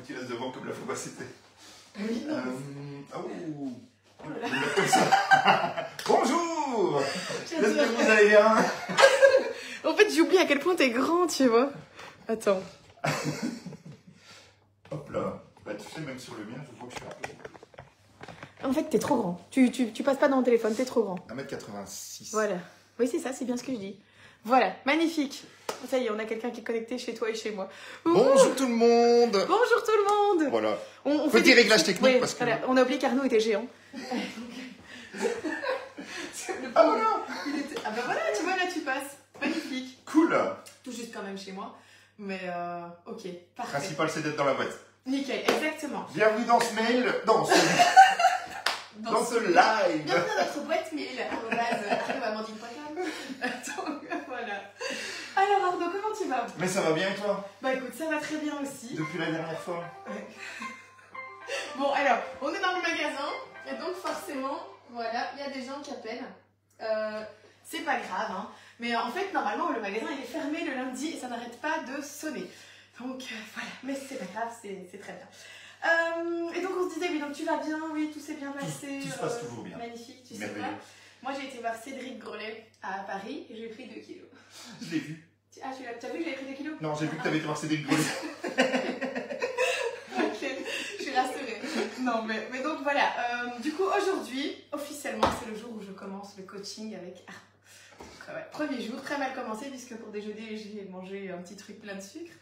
que tu restes devant comme la fois passée. Oui. Oh là là. Comme ça. Bonjour. J'espère que vous allez bien. En fait, j'oublie à quel point t'es grand, tu vois. Attends. Hop là. Bah, tu sais, même sur le mien, je vois que je suis un peu... En fait, t'es trop grand. Tu passes pas dans le téléphone, t'es trop grand. 1m86. Voilà. Oui, c'est ça, c'est bien ce que je dis. Voilà, magnifique. Ça y est, on a quelqu'un qui est connecté chez toi et chez moi. Bonjour tout le monde. Bonjour tout le monde. Voilà. On Petit fait des réglage petits- technique oui, parce que... voilà, on a oublié qu'Arnaud était géant. Ah voilà. Ah bah voilà, tu vois, là tu passes. Magnifique. Cool. Tout juste quand même chez moi. Mais ok, parfait. Principal, c'est d'être dans la boîte. Nickel, exactement. Bienvenue dans ce mail, dans ce live. Bienvenue dans notre boîte mail, @arnaud@amandine.com. Donc voilà. Alors Arnaud, comment tu vas? Mais ça va bien et toi? Bah écoute, ça va très bien aussi. Depuis la dernière fois. Ouais. Bon alors, on est dans le magasin, et donc forcément, voilà, il y a des gens qui appellent. C'est pas grave, hein. Mais en fait, normalement, le magasin il est fermé le lundi et ça n'arrête pas de sonner. Donc voilà, mais c'est pas grave, c'est très bien. Et donc on se disait, oui, donc tu vas bien, oui, tout s'est bien passé. Tout se passe toujours bien. Magnifique, tu sais Merveilleux. quoi? Moi j'ai été voir Cédric Grolet à Paris et j'ai pris 2 kilos. Je l'ai vu. Ah, tu as vu que j'avais pris 2 kilos? Non, j'ai vu que tu avais été voir Cédric Grolet. Ok, je suis rassurée. Non, mais donc voilà. Du coup, aujourd'hui, officiellement, c'est le jour où je commence le coaching avec Arnaud. Donc, ouais, premier jour, très mal commencé, puisque pour déjeuner, j'ai mangé un petit truc plein de sucre.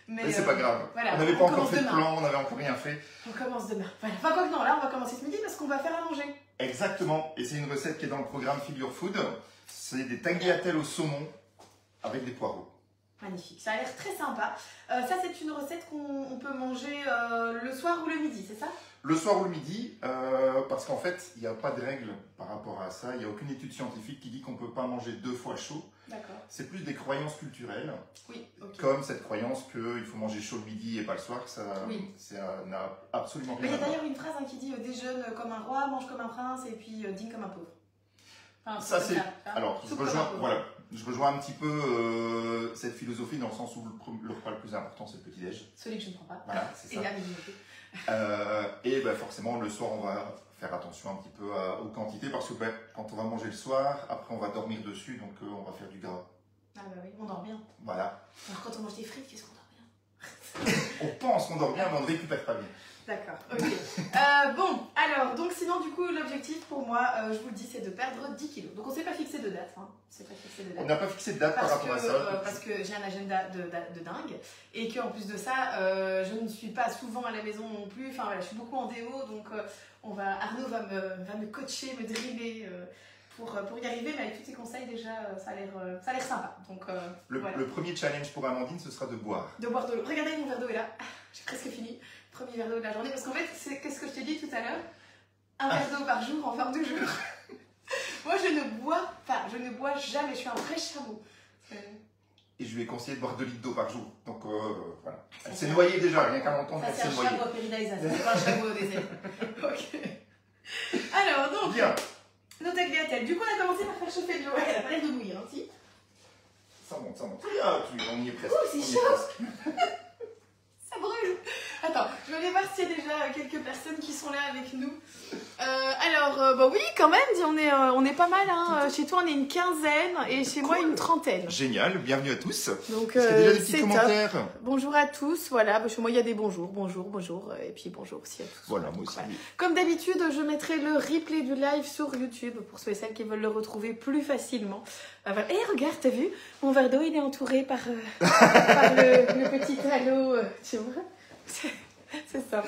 Mais c'est pas grave. Voilà, on n'avait pas encore commence fait de demain. plan, on n'avait encore rien fait. On commence demain. Voilà. Enfin, quoi que non, là, on va commencer ce midi parce qu'on va faire à manger. Exactement. Et c'est une recette qui est dans le programme Figure Food. C'est des tagliatelles au saumon avec des poireaux. Magnifique, ça a l'air très sympa. Ça, c'est une recette qu'on peut manger le soir ou le midi, c'est ça? Le soir ou le midi, parce qu'en fait, il n'y a pas de règle par rapport à ça. Il n'y a aucune étude scientifique qui dit qu'on ne peut pas manger 2 fois chaud. D'accord. C'est plus des croyances culturelles, Oui, ok. comme cette croyance qu'il faut manger chaud le midi et pas le soir. Ça Oui. n'a absolument Mais il rien y a à voir. d'ailleurs une phrase qui dit déjeune comme un roi, mange comme un prince et puis dîne comme un pauvre. Enfin, Ça, c'est... hein. Alors, je Soupe comme un rejoins, pauvre. voilà, je rejoins un petit peu cette philosophie dans le sens où le repas le plus important, c'est le petit-déj. Celui que je ne prends pas. Voilà, c'est Et ça. la minorité. Et ben, forcément, le soir, on va faire attention un petit peu aux quantités parce que ben, quand on va manger le soir, après, on va dormir dessus, donc on va faire du gras. Ah bah oui, on dort bien. Voilà. Alors quand on mange des frites, qu'est-ce qu'on dort bien? On pense qu'on dort bien, mais on ne récupère pas bien. D'accord, ok. Bon, alors, donc sinon, du coup, l'objectif pour moi, je vous le dis, c'est de perdre 10 kilos. Donc on ne s'est pas fixé de date, hein. C'est pas fixé de On date. n'a pas fixé de date par rapport à ça. Parce que j'ai un agenda de dingue et qu'en plus de ça, je ne suis pas souvent à la maison non plus. Enfin voilà, je suis beaucoup en déo, donc Arnaud va me coacher, me driller pour y arriver. Mais avec tous tes conseils, déjà, ça a l'air sympa. Donc voilà. Le premier challenge pour Amandine, ce sera de boire. De boire de l'eau. Regardez, mon verre d'eau est là. J'ai presque fini. Premier verre d'eau de la journée. Parce qu'en fait, qu'est-ce que je t'ai dit tout à l'heure? Un verre d'eau par jour en forme de jour. Moi, je ne bois pas. Je ne bois jamais. Je suis un vrai chameau. Et je lui ai conseillé de boire 2 litres d'eau par jour. Donc voilà. Elle s'est noyée déjà, rien qu'à l'entendre, Ça, elle c'est s'est un noyée. chameau à Péridaiza. C'est pas un chameau au désert. Ok. Alors, donc, Bien. nos tagliatelles. Du coup, on a commencé par faire chauffer de l'eau. Elle a pas l'air de mouiller, hein, si? Ça monte, ça monte. Ah, on y est presque. Oh, c'est on y est chaud. presque. Ça brûle. Attends, je vais aller voir s'il y a déjà quelques personnes qui sont là avec nous. Bah oui, quand même, on est pas mal. Hein. Chez toi, on est une quinzaine et chez moi, une trentaine. Génial, bienvenue à tous. Donc, Est-ce qu'il y a déjà des petits c'est top. commentaires? Bonjour à tous. Voilà, bah, chez moi, il y a des bonjours. Et puis bonjour aussi à tous. Voilà, moi Donc, aussi. voilà. Comme d'habitude, je mettrai le replay du live sur YouTube pour ceux et celles qui veulent le retrouver plus facilement. Voilà. Et regarde, t'as vu? Mon verre d'eau, il est entouré par le petit halo. Tu vois? C'est sympa.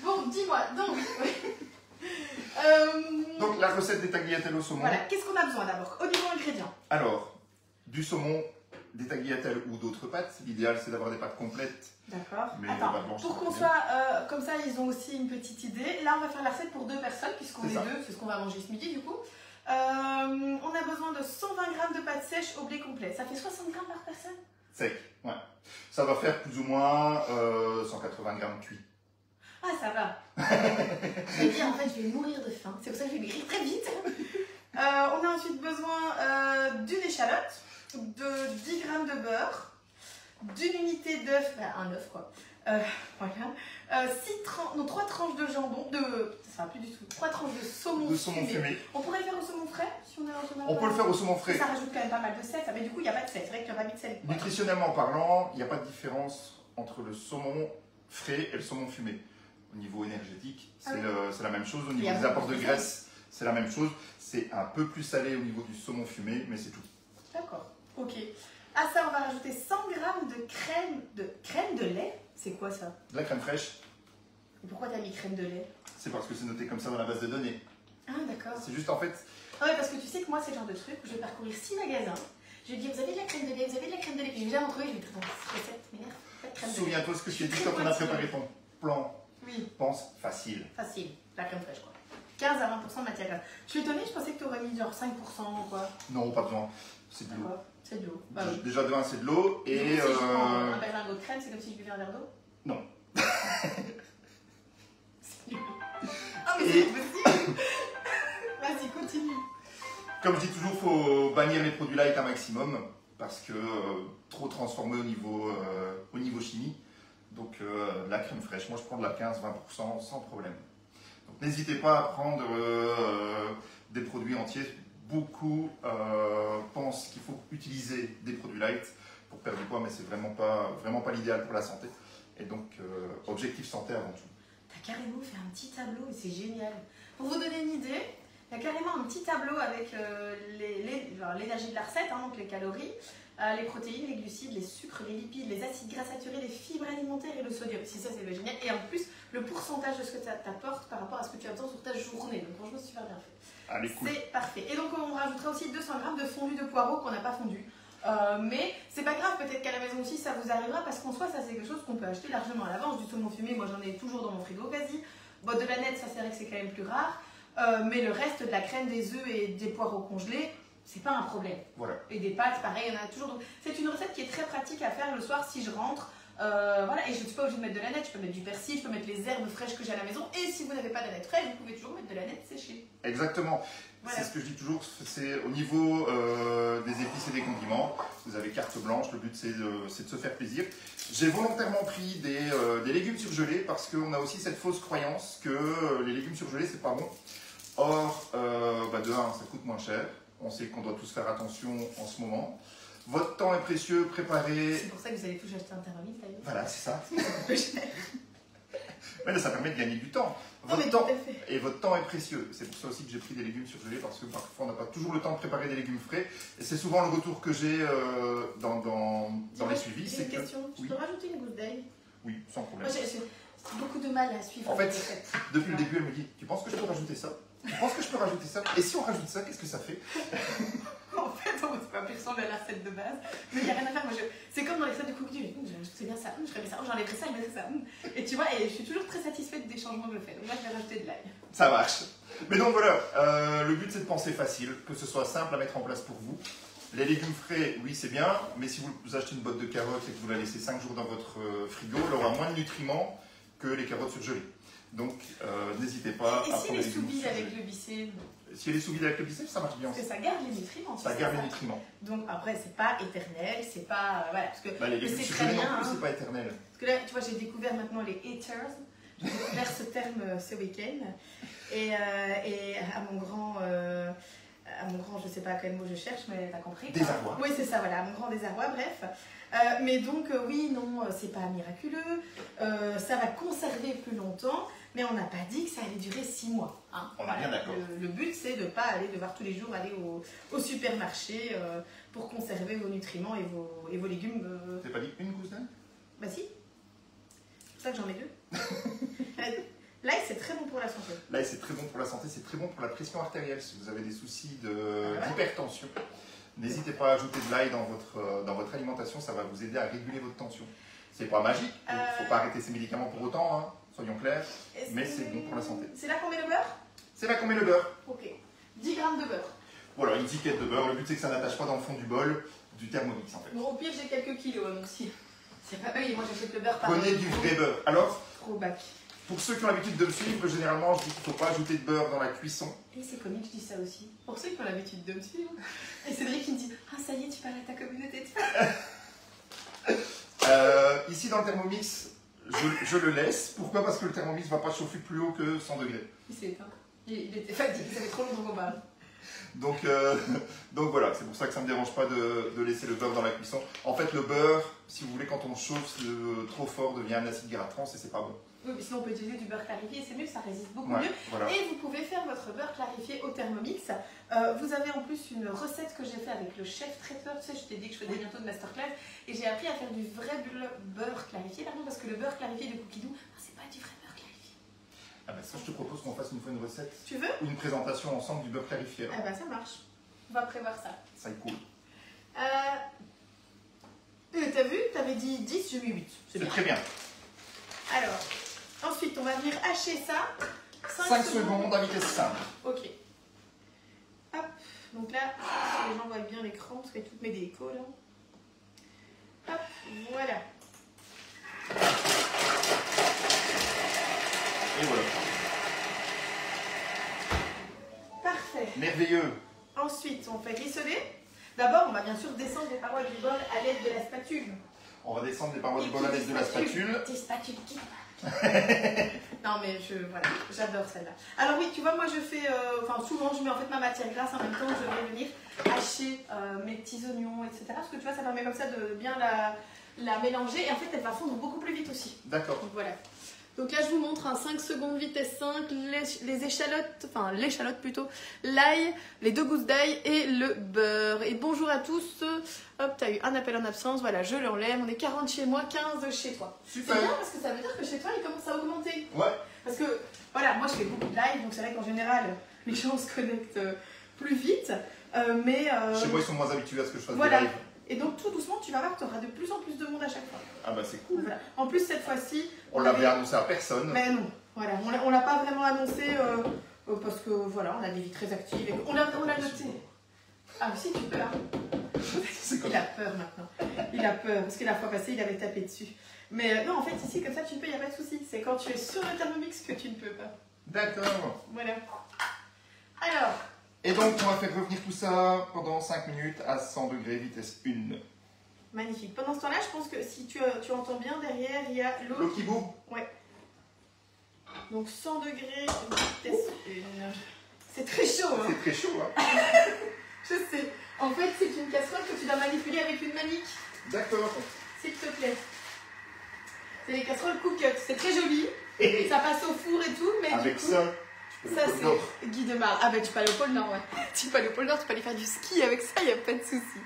Bon, dis-moi, donc. Donc la recette des tagliatelles au saumon. Voilà, qu'est-ce qu'on a besoin d'abord? Au niveau ingrédients. Alors, du saumon, des tagliatelles ou d'autres pâtes. L'idéal, c'est d'avoir des pâtes complètes. D'accord. Mais Attends, les pâtes blanches, pour ça qu'on va soit comme ça, ils ont aussi une petite idée. Là, on va faire la recette pour 2 personnes, puisqu'on C'est est ça. 2, c'est ce qu'on va manger ce midi du coup. On a besoin de 120 g de pâtes sèches au blé complet. Ça fait 60 g par personne? Sec, ouais. Ça va faire plus ou moins 180 grammes cuits. Ah, ça va. Je vais dire, en fait, je vais mourir de faim. C'est pour ça que je vais maigrir très vite. On a ensuite besoin d'une échalote, de 10 g de beurre, d'une unité d'œuf, un œuf quoi, Voilà. 3 tranches de jambon, ça va plus du tout. 3 tranches de saumon, fumé. On pourrait le faire au saumon frais si on a On peut le faire au saumon frais. Ça rajoute quand même pas mal de sel, mais du coup il n'y a pas de sel. C'est vrai que tu n'as pas mis de sel. Nutritionnellement parlant, il n'y a pas de différence entre le saumon frais et le saumon fumé. Au niveau énergétique, c'est la même chose. Au niveau des apports de graisse, c'est la même chose. C'est un peu plus salé au niveau du saumon fumé, mais c'est tout. D'accord, ok. À ça, on va rajouter 100 g de crème de lait. C'est quoi ça? De la crème fraîche. Et pourquoi tu as mis crème de lait? C'est parce que c'est noté comme ça dans la base de données. Ah, d'accord. C'est juste en fait... Ah ouais, parce que tu sais que moi, c'est le genre de truc où je vais parcourir 6 magasins. Je vais dire, vous avez de la crème de lait, vous avez de la crème de lait. Puis je vais jamais en trouver, je vais dire, dans cette recette, m'énerve, pas de crème de lait. Souviens-toi ce que je t'ai dit quand on a préparé ton plan. Oui. Pense facile. Facile, la crème fraîche quoi. 15 à 20% de matière grasse. Je suis étonnée, je pensais que tu aurais mis genre 5% ou quoi. Non, pas besoin. C'est de l'eau. C'est de l'eau. Bah, oui. Déjà de 1, c'est de l'eau. Et si je prends un berlingot de crème, c'est comme si je buvais un verre d'eau? Non. C'est nul. Ah mais c'est possible. Vas-y, continue. Comme je dis toujours, il faut bannir les produits light un maximum. Parce que trop transformé au niveau chimie. Donc la crème fraîche, moi je prends de la 15-20% sans problème. Donc n'hésitez pas à prendre des produits entiers. Beaucoup pensent qu'il faut utiliser des produits light pour perdre du poids, mais c'est vraiment pas l'idéal pour la santé. Et donc objectif santé avant tout. T'as carrément fait un petit tableau et c'est génial. Pour vous donner une idée, il y a carrément un petit tableau avec l'énergie de la recette, hein, donc les calories, les protéines, les glucides, les sucres, les lipides, les acides gras saturés, les fibres alimentaires et le sodium. Si ça c'est génial. Et en plus, le pourcentage de ce que ça t'apporte par rapport à ce que tu as besoin sur ta journée. Donc franchement, c'est super bien fait. Allez, cool. C'est parfait. Et donc on rajoutera aussi 200 g de fondu de poireaux qu'on n'a pas fondu. Mais c'est pas grave, peut-être qu'à la maison aussi ça vous arrivera parce qu'en soi ça c'est quelque chose qu'on peut acheter largement à l'avance. Du saumon fumé, moi j'en ai toujours dans mon frigo quasi. Bon, de la nette, ça c'est vrai que c'est quand même plus rare. Mais le reste de la crème, des œufs et des poireaux congelés, c'est pas un problème. Voilà. Et des pâtes, pareil, il y en a toujours. Donc c'est une recette qui est très pratique à faire le soir si je rentre. Voilà, et je ne suis pas obligée de mettre de la nette, je peux mettre du persil, je peux mettre les herbes fraîches que j'ai à la maison. Et si vous n'avez pas de la nette fraîche, vous pouvez toujours mettre de la nette séchée. Exactement. Voilà. C'est ce que je dis toujours, c'est au niveau des épices et des condiments. Vous avez carte blanche, le but c'est de se faire plaisir. J'ai volontairement pris des légumes surgelés parce qu'on a aussi cette fausse croyance que les légumes surgelés c'est pas bon. Or, de 1, ça coûte moins cher. On sait qu'on doit tous faire attention en ce moment. Votre temps est précieux, préparez. C'est pour ça que vous allez tous acheter un Thermomix d'ailleurs. Voilà, c'est ça. Mais là, ça permet de gagner du temps. Votre temps est précieux. C'est pour ça aussi que j'ai pris des légumes surgelés parce que parfois on n'a pas toujours le temps de préparer des légumes frais. Et c'est souvent le retour que j'ai dans les suivis. J'ai une question. Tu peux rajouter une gousse d'ail? Oui, sans problème. Moi, j'ai beaucoup de mal à suivre. En fait, depuis le début, elle me dit, tu penses que je peux rajouter ça? Tu penses que je peux rajouter ça? Et si on rajoute ça, qu'est-ce que ça fait? En fait, on ne pas plus ressembler à la recette de base. Mais il n'y a rien à faire. Moi, c'est comme dans les recettes de cookies. C'est bien ça. Je ferais ça. J'enlèverais ça, je mettrais ça. Et tu vois, et je suis toujours très satisfaite des changements que je fais. Donc là, je vais rajouter de l'ail. Ça marche. Mais donc voilà, le but c'est de penser facile, que ce soit simple à mettre en place pour vous. Les légumes frais, oui, c'est bien. Mais si vous achetez une botte de carottes et que vous la laissez 5 jours dans votre frigo, elle aura moins de nutriments que les carottes surgelées. Donc, n'hésitez pas à prendre les légumes surgelés. Et si elle est sous vide avec le bissé? Si elle est sous vide avec le bissé, ça marche bien. Parce que ça garde les nutriments. Ça garde les nutriments. Donc après, c'est pas éternel, c'est pas... voilà, parce que les légumes surgelés non plus, c'est pas éternel. Parce que là, tu vois, j'ai découvert maintenant les haters. J'ai découvert ce terme ce week-end. Et à mon grand, je sais pas quel mot je cherche, mais t'as compris. Désarroi. Oui, c'est ça, voilà, à mon grand désarroi, bref. Mais donc, oui, non, c'est pas miraculeux. Ça va conserver plus longtemps, mais on n'a pas dit que ça allait durer 6 mois. Hein. On est bien d'accord. Le but, c'est de ne pas devoir tous les jours aller au supermarché pour conserver vos nutriments et vos légumes. T'as pas dit une gousse d'ail? Bah si. C'est pour ça que j'en mets 2. L'ail, c'est très bon pour la santé. L'ail, c'est très bon pour la santé, c'est très bon pour la pression artérielle. Si vous avez des soucis d'hypertension, n'hésitez pas à ajouter de l'ail dans votre alimentation, ça va vous aider à réguler votre tension. C'est pas magique, il ne faut pas arrêter ces médicaments pour autant, hein, soyons clairs, mais c'est bon pour la santé. C'est là qu'on met le beurre? C'est là qu'on met le beurre. Ok. 10 grammes de beurre. Voilà, une tiquette de beurre. Le but, c'est que ça n'attache pas dans le fond du bol du Thermomix, en fait. Bon, au pire, j'ai quelques kilos, donc si. C'est pas oui, moi j'achète le beurre par Prenez du vrai beurre. Alors, trop bac. Pour ceux qui ont l'habitude de me suivre, généralement, je dis qu'il ne faut pas ajouter de beurre dans la cuisson. Et c'est comique, je dis ça aussi. Pour ceux qui ont l'habitude de me suivre. Et Cédric qui me dit, ah ça y est, tu parles à ta communauté. Ici, dans le Thermomix, je le laisse. Pourquoi? Parce que le Thermomix ne va pas chauffer plus haut que 100 degrés. Il s'est éteint. Il était fatigué, ça fait trop longtemps qu'on parle. Donc voilà, c'est pour ça que ça ne me dérange pas de laisser le beurre dans la cuisson. En fait, le beurre, si vous voulez, quand on chauffe trop fort, devient un acide gras trans et c'est pas bon. Oui, mais sinon on peut utiliser du beurre clarifié, c'est mieux, ça résiste beaucoup Ouais, mieux. voilà. Et vous pouvez faire votre beurre clarifié au Thermomix. Vous avez en plus une recette que j'ai fait avec le chef traiteur. Tu sais, je t'ai dit que je faisais bientôt de masterclass. Et j'ai appris à faire du vrai beurre clarifié, pardon, parce que le beurre clarifié de Cookie Dough, c'est pas du vrai beurre clarifié. Ah bah ça, je te propose qu'on fasse une fois une recette. Tu veux? Ou une présentation ensemble du beurre clarifié. Ah bah ça marche. On va prévoir ça. Ça est cool. T'as vu? T'avais dit 10, j'ai mis 8. C'est très bien. Alors, ensuite, on va venir hacher ça. 5 secondes à vitesse simple. Ok. Hop. Donc là, si les gens voient bien l'écran, parce qu'il y a toutes mes décos là. Hop, voilà. Et voilà. Parfait. Merveilleux. Ensuite, on fait rissoler. D'abord, on va bien sûr descendre les parois du bol à l'aide de la spatule. On va descendre les parois du bol à l'aide de la spatule. Tes spatules qui Non mais voilà, j'adore celle-là. Alors oui, tu vois, moi je fais, souvent je mets en fait ma matière grasse en même temps, je vais venir hacher mes petits oignons, etc. Parce que tu vois, ça permet comme ça de bien la mélanger et en fait elle va fondre beaucoup plus vite aussi. D'accord. Donc voilà. Donc là je vous montre un 5 secondes vitesse 5, les échalotes, enfin l'échalote plutôt, l'ail, les 2 gousses d'ail et le beurre. Et bonjour à tous, hop, t'as eu un appel en absence, voilà, je l'enlève, on est 40 chez moi, 15 chez toi. Super. C'est bien parce que ça veut dire que chez toi il commence à augmenter. Ouais. Parce que, voilà, moi je fais beaucoup de live, donc c'est vrai qu'en général les gens se connectent plus vite, mais... Chez moi ils sont moins habitués à ce que je fasse voilà. des lives. Et donc tout doucement, tu vas voir que tu auras de plus en plus de monde à chaque fois. Ah bah c'est cool. Voilà. En plus, cette fois-ci... On l'avait annoncé à personne. Mais non, voilà, on l'a pas vraiment annoncé parce que voilà, on a des vies très actives. Et on l'a noté. Ah si, tu peux. Hein. Il a peur maintenant. Il a peur parce que la fois passée, il avait tapé dessus. Mais non, en fait, ici, comme ça, tu peux, il n'y a pas de souci. C'est quand tu es sur le Thermomix que tu ne peux pas. D'accord. Voilà. Alors... Et donc, on va faire revenir tout ça pendant 5 minutes à 100 degrés, vitesse 1. Magnifique. Pendant ce temps-là, je pense que si tu entends bien, derrière, il y a l'eau. L'eau qui bout. Ouais. Donc 100 degrés, vitesse 1. C'est très chaud, hein. C'est très chaud, hein. Je sais. En fait, c'est une casserole que tu dois manipuler avec une manique. D'accord. S'il te plaît. C'est les casseroles cook-cut. C'est très joli. Et Ça passe au four et tout, mais avec du coup... ça, tu peux Ça, le pôle Nord. c'est Guy de Mar. Ah, bah, tu peux aller au pôle Nord, ouais. Tu peux aller au pôle Nord, tu peux aller faire du ski avec ça, il n'y a pas de souci.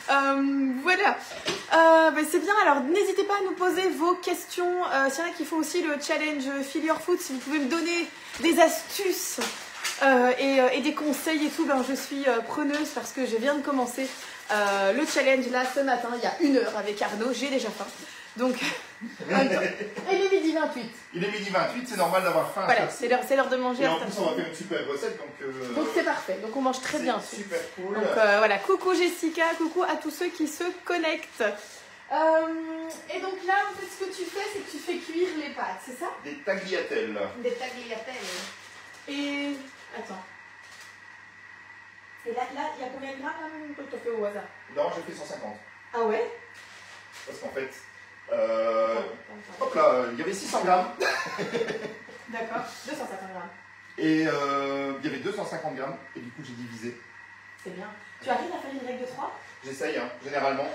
Voilà. C'est bien. Alors, n'hésitez pas à nous poser vos questions. S'il y en a qui font aussi le challenge Feel Your Food, si vous pouvez me donner des astuces et des conseils et tout, ben, je suis preneuse parce que je viens de commencer le challenge là ce matin, il y a 1 heure avec Arnaud. J'ai déjà faim. Donc, en même temps. Et il est midi 28. Il est midi 28, c'est normal d'avoir faim. Voilà, c'est l'heure de manger. Et en plus, on va faire une super recette. Donc c'est parfait. Donc on mange très bien. Super cool. Donc voilà, coucou Jessica, coucou à tous ceux qui se connectent. Et donc là, en fait, ce que tu fais, c'est que tu fais cuire les pâtes, c'est ça? Des tagliatelles. Des tagliatelles. Et attends. Et là, il y a combien de grammes là même que tu as fait au hasard? Non, j'ai fait 150. Ah ouais? Parce qu'en fait, hop là, il y avait 600 grammes. D'accord, 250 grammes. Et il y avait 250 grammes. Et du coup, j'ai divisé. C'est bien. Tu arrives à faire une règle de 3? J'essaye, hein, généralement.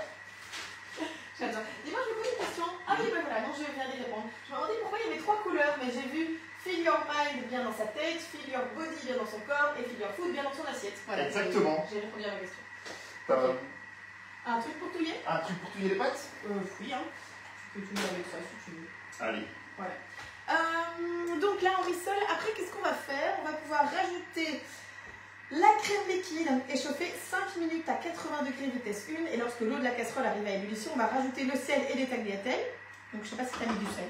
J'adore. Dis-moi, je me pose une question. Ah oui, ben voilà, non, je viens d'y répondre. Je me demandais pourquoi il y avait 3 couleurs, mais j'ai vu Feel Your Mind bien dans sa tête, Feel Your Body bien dans son corps et Feel Your Food bien dans son assiette. Voilà, Exactement. J'ai répondu à ma question. Okay. Un truc pour touiller? Un truc pour touiller les pâtes? Oui, hein. Tu peux touiller avec ça si tu veux. Allez. Voilà. Donc là, on rissole. Après, qu'est-ce qu'on va faire? On va pouvoir rajouter la crème liquide et chauffer 5 minutes à 80 degrés vitesse 1. Et lorsque l'eau de la casserole arrive à ébullition, on va rajouter le sel et les tagliatelles. Donc je sais pas si tu as mis du sel.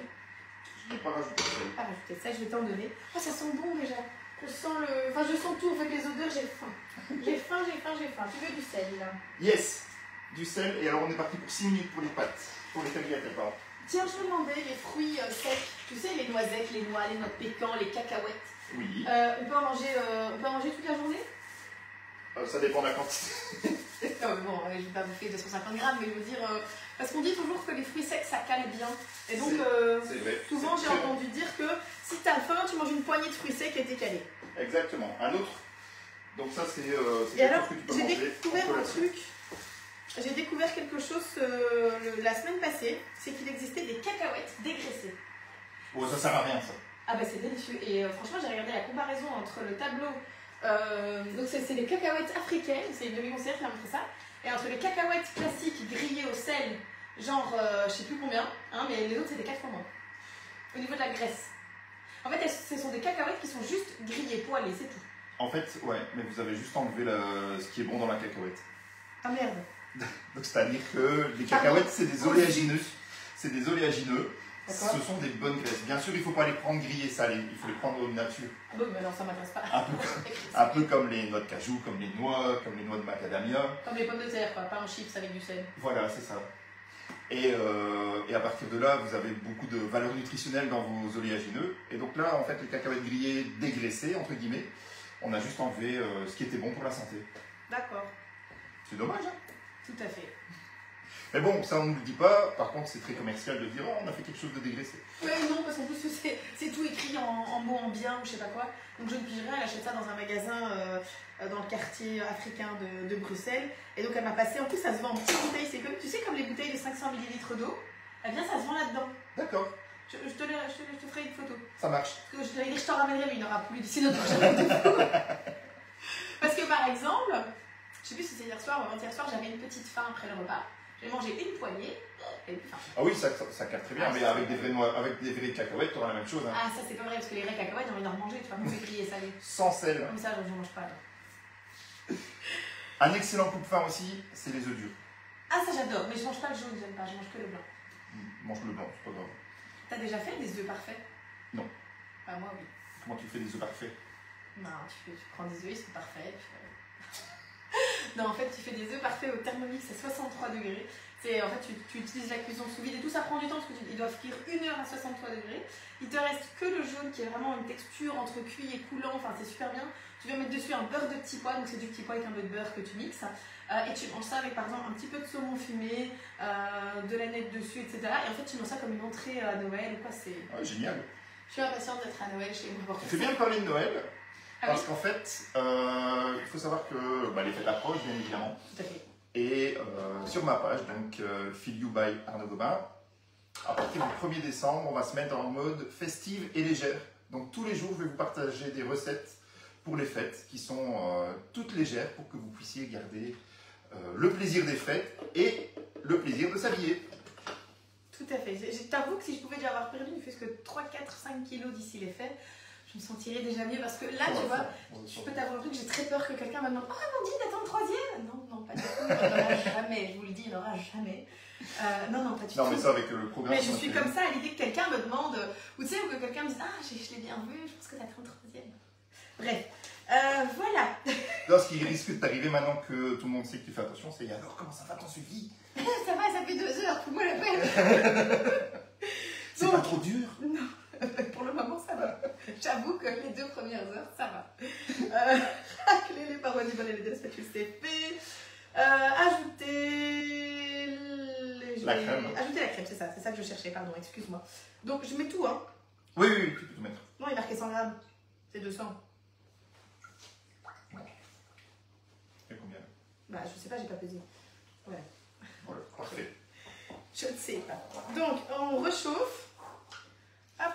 Je n'ai pas rajouté de sel. Pas rajouter ça, je vais t'en donner. Oh, ça sent bon déjà. Je sens le... Enfin, je sens tout. En fait, les odeurs, j'ai faim. J'ai faim. Tu veux du sel, là? Yes. Du sel. Et alors, on est parti pour 6 minutes pour les pâtes. Pour les tagliatelles, pardon. Tiens, je me demandais, les fruits secs, tu sais, les noisettes, les noix, les noix de pécan, les cacahuètes. Oui. On peut en manger toute la journée? Ça dépend de la quantité. Non, mais bon, je vais pas bouffer 250 grammes, mais je veux dire, parce qu'on dit toujours que les fruits secs, ça cale bien. Et donc, c'est vrai. souvent, j'ai entendu dire que si tu as faim, tu manges une poignée de fruits secs et t'es calé. Exactement. Un autre. Donc ça, c'est et quelque alors, chose que tu peux j'ai manger découvert en un collation. truc. J'ai découvert quelque chose la semaine passée, c'est qu'il existait des cacahuètes dégraissées. Oh, ça sert à rien, ça. Ah bah c'est délicieux. Et franchement, j'ai regardé la comparaison entre le tableau. Donc c'est les cacahuètes africaines, c'est une demi-conseillère qui a montré ça. Et entre les cacahuètes classiques grillées au sel, genre je sais plus combien, hein, mais les autres c'était 4 fois moins. Au niveau de la graisse. En fait, ce sont des cacahuètes qui sont juste grillées, poêlées, c'est tout. En fait, ouais, mais vous avez juste enlevé ce qui est bon dans la cacahuète. Ah merde. Donc c'est-à-dire que les cacahuètes, c'est des oléagineux. C'est des oléagineux. Ce sont des bonnes graisses. Bien sûr, il ne faut pas les prendre grillées salées, il faut les prendre au nature. Ah bon, mais non, ça m'intéresse pas. Un peu comme les noix de cajou, comme les noix de macadamia. Comme les pommes de terre, quoi, pas en chips avec du sel. Voilà, c'est ça. Et à partir de là, vous avez beaucoup de valeurs nutritionnelles dans vos oléagineux. Et donc là, en fait, les cacahuètes grillées dégraissées, entre guillemets, on a juste enlevé ce qui était bon pour la santé. D'accord. C'est dommage, hein? Tout à fait. Mais bon, ça on ne nous le dit pas, par contre c'est très commercial de dire oh, on a fait quelque chose de dégraissé. Oui, non, parce qu'en plus c'est tout écrit en mots en bien ou je sais pas quoi. Donc je ne pige rien, elle achète ça dans un magasin dans le quartier africain de Bruxelles. Et donc elle m'a passé, en plus ça se vend en petites bouteilles, c'est comme, tu sais, comme les bouteilles de 500 ml d'eau. Eh bien ça se vend là-dedans. D'accord. Je te ferai une photo. Ça marche. Parce que je t'en ramènerai, mais il n'y en aura plus d'ici notre prochaine vidéo. Parce que par exemple, je sais plus si c'est hier soir ou avant-hier soir, j'avais une petite faim après le repas. J'ai mangé une poignée et plus faim. Ah oui, ça capte très bien, mais avec des vraies cacahuètes, tu auras la même chose. Hein. Ah, ça c'est pas vrai, parce que les vraies cacahuètes, j'ai envie d'en manger, tu vois, comme c'est grillé salé. Sans sel. Comme ça, je ne mange pas. Là. Un excellent coupe-faim aussi, c'est les œufs durs. Ah, ça j'adore, mais je mange pas le jaune, j'aime pas, je mange que le blanc. Mange le blanc, c'est pas grave. T'as déjà fait des œufs parfaits? Non. Bah, moi oui. Comment tu fais des œufs parfaits? Non, tu prends des œufs, ils sont parfaits. Non, en fait, tu fais des œufs parfaits au Thermomix à 63 degrés. En fait, tu utilises la cuisson sous vide et tout ça prend du temps parce qu'ils doivent cuire 1 heure à 63 degrés. Il te reste que le jaune qui est vraiment une texture entre cuit et coulant, enfin c'est super bien. Tu vas mettre dessus un beurre de petit pois, donc c'est du petit pois avec un peu de beurre que tu mixes. Et tu manges ça avec par exemple un petit peu de saumon fumé, de la nette dessus, etc. Et en fait, tu manges ça comme une entrée à Noël ou quoi. Ah, génial. Je suis impatiente d'être à Noël chez moi. Tu fais bien de parler de Noël. Ah parce oui. qu'en fait, il faut savoir que les fêtes approchent, bien évidemment. Tout à fait. Et sur ma page, donc Feel You by Arnaud Gobin, à partir du 1er décembre, on va se mettre en mode festive et légère. Donc tous les jours, je vais vous partager des recettes pour les fêtes qui sont toutes légères pour que vous puissiez garder le plaisir des fêtes et le plaisir de s'habiller. Tout à fait. Je t'avoue que si je pouvais déjà avoir perdu ne fût-ce que 3, 4, 5 kilos d'ici les fêtes, je me sentirais déjà mieux parce que là, tu vois, je peux t'avouer un truc, j'ai très peur que quelqu'un me demande « Oh, Amandine, attends le troisième !» Non, pas du tout, il n'y en aura jamais, je vous le dis, il n'y en aura jamais. Non, pas du tout. Non, mais ça avec le programme. Mais je suis comme ça à l'idée que quelqu'un me demande, ou tu sais, ou que quelqu'un me dise « Ah, je l'ai bien vu, je pense que t'attends le troisième. » Bref, voilà. Non, ce qui risque de t'arriver maintenant que tout le monde sait que tu fais attention, c'est alors comment ça va ton suivi? Ça va, ça fait 2 heures, fous-moi la peine. C'est pas trop dur? Non. Pour le moment, ça va. J'avoue que les 2 premières heures, ça va. Racler les parois du bol et les 2 spatules, c'est fait. Ajouter la crème. Ajouter la crème, c'est ça que je cherchais, pardon, excuse-moi. Donc, je mets tout, hein. Oui, tu peux tout mettre. Non, il est marqué 100 grammes. C'est 200. Et combien? Bah, je sais pas, j'ai pas pesé. Ouais. Voilà, parfait. Je ne sais pas. Donc, on réchauffe. Hop.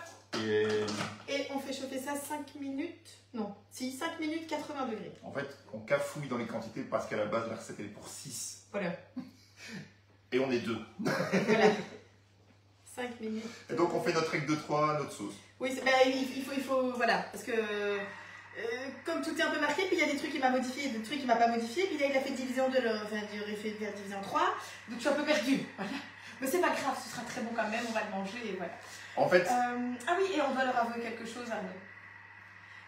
Et on fait chauffer ça 5 minutes. Non, si, 5 minutes 80 degrés. En fait, on cafouille dans les quantités parce qu'à la base, la recette elle est pour 6. Voilà. Et on est 2. Voilà. 5 minutes. Et donc, on fait notre règle de 3, notre sauce. Oui, bah, il faut, voilà. Parce que, comme tout est un peu marqué, puis il y a des trucs qu'il m'a modifié, des trucs qu'il m'a pas modifié, puis là, il a fait diviser en 2, enfin, il aurait fait diviser en 3. Donc, je suis un peu perdue. Voilà. Mais c'est pas grave, ce sera très bon quand même, on va le manger et voilà. En fait. Ah oui, et on doit leur avouer quelque chose, Arnaud.